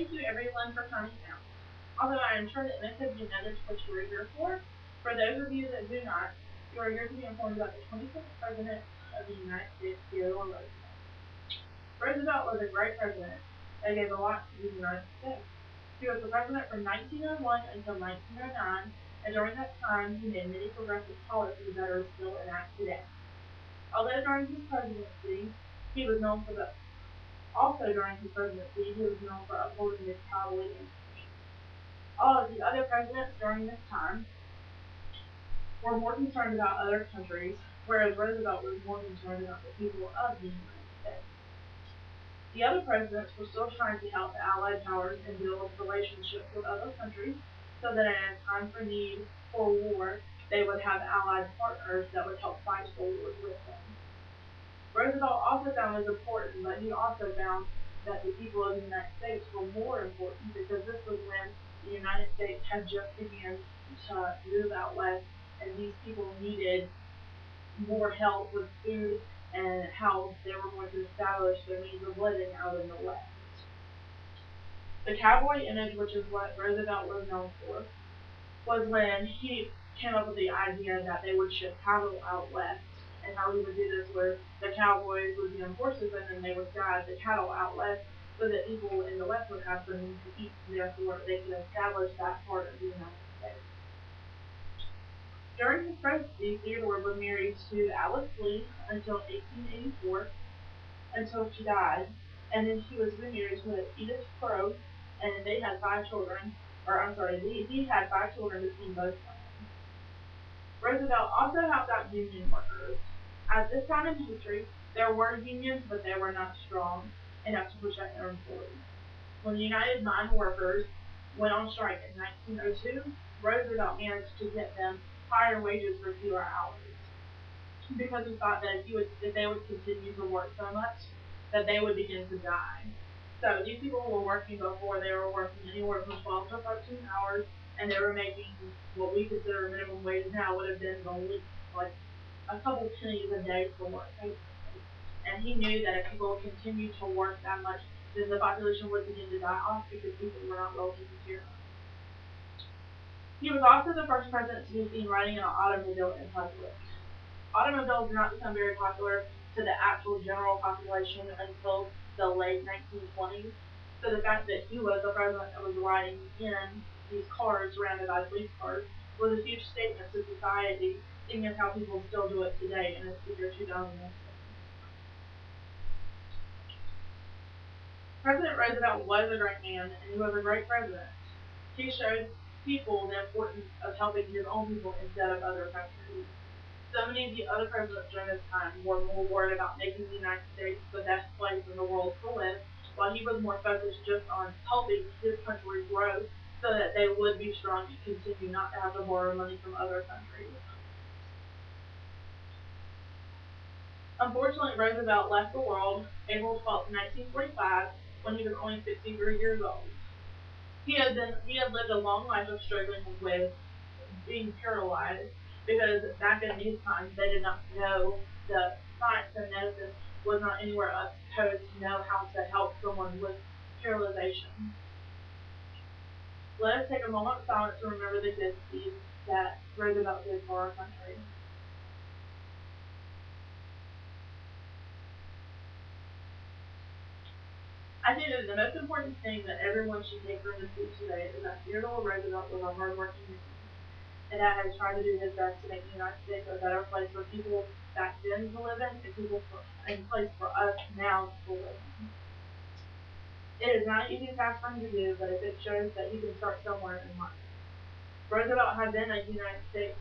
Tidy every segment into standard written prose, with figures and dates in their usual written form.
thank you everyone for coming out. Although I am sure that most of you know that's what you are here for those of you that do not, you are here to be informed about the 26th President of the United States, Theodore Roosevelt. Roosevelt was a great president that gave a lot to the United States. He was the president from 1901 until 1909, and during that time he made many progressive policies that are still in act today. Although during his presidency, he was known for the also during his presidency, he was known for upholding his cavalry institution. All of the other presidents during this time were more concerned about other countries, whereas Roosevelt was more concerned about the people of the United States. The other presidents were still trying to help the Allied powers and build relationships with other countries so that in a time for need or war, they would have allied partners that would help fight the wars with them. Roosevelt also found this important, but he also found that the people of the United States were more important because this was when the United States had just begun to move out west, and these people needed more help with food and how they were going to establish their means of living out in the west. The cowboy image, which is what Roosevelt was known for, was when he came up with the idea that they would ship cattle out west, and how he would do this where the cowboys would be on horses and then they would guide the cattle out west so that people in the west would have something to eat, and therefore they could establish that part of the United States. During his presidency, Theodore was married to Alice Lee until 1884, until she died, and then he was remarried to Edith Crowe, and they had 5 children, he had 5 children between both of them. Roosevelt also helped out union workers. At this time in history, there were unions, but they were not strong enough to protect their employees. When the United Mine Workers went on strike in 1902, Roosevelt managed to get them higher wages for fewer hours because he thought that if they would continue to work so much, that they would begin to die. So these people were working before, they were working anywhere from 12 to 13 hours, and they were making what we consider minimum wage now would have been the least, like a couple pennies a day for work. And he knew that if people continued to work that much, then the population would begin to die off because people were not well taken care of. He was also the first president to be seen riding in an automobile in public. Automobiles did not become very popular to the actual general population until the late 1920s. So the fact that he was the president that was riding in these cars surrounded by police cars was a huge statement to society, seeing as how people still do it today in the year 2006. President Roosevelt was a great man, and he was a great president. He showed people the importance of helping his own people instead of other countries. So many of the other presidents during this time were more worried about making the United States the best place in the world to live, while he was more focused just on helping his country grow so that they would be strong and continue not to have to borrow money from other countries. Unfortunately, Roosevelt left the world April 12, 1945, when he was only 63 years old. He had lived a long life of struggling with being paralyzed because back in these times they did not know the science and medicine was not anywhere up to know how to help someone with paralyzation. Let us take a moment of silence to remember the good deeds that Roosevelt did for our country. I think that the most important thing that everyone should take from this speech today is that Theodore Roosevelt was a hardworking man, and that has tried to do his best to make the United States a better place for people back then to live in, and place for us now to live in. It is not an easy task for him to do, but if it shows that he can start somewhere in life. Roosevelt had been a United States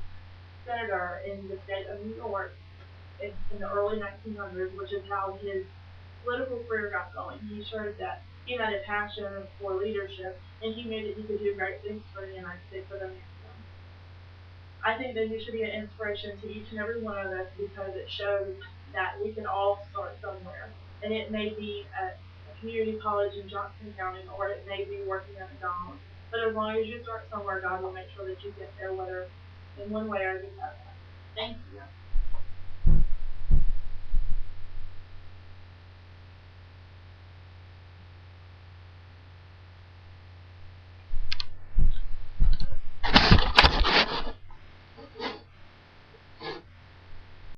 senator in the state of New York in the early 1900s, which is how his political career got going. He showed that he had a passion for leadership, and he knew that he could do great things for the United States of America. I think that he should be an inspiration to each and every one of us because it shows that we can all start somewhere. And it may be at a community college in Johnson County, or it may be working at McDonald's. But as long as you start somewhere, God will make sure that you get there, whether in one way or the other. Thank you.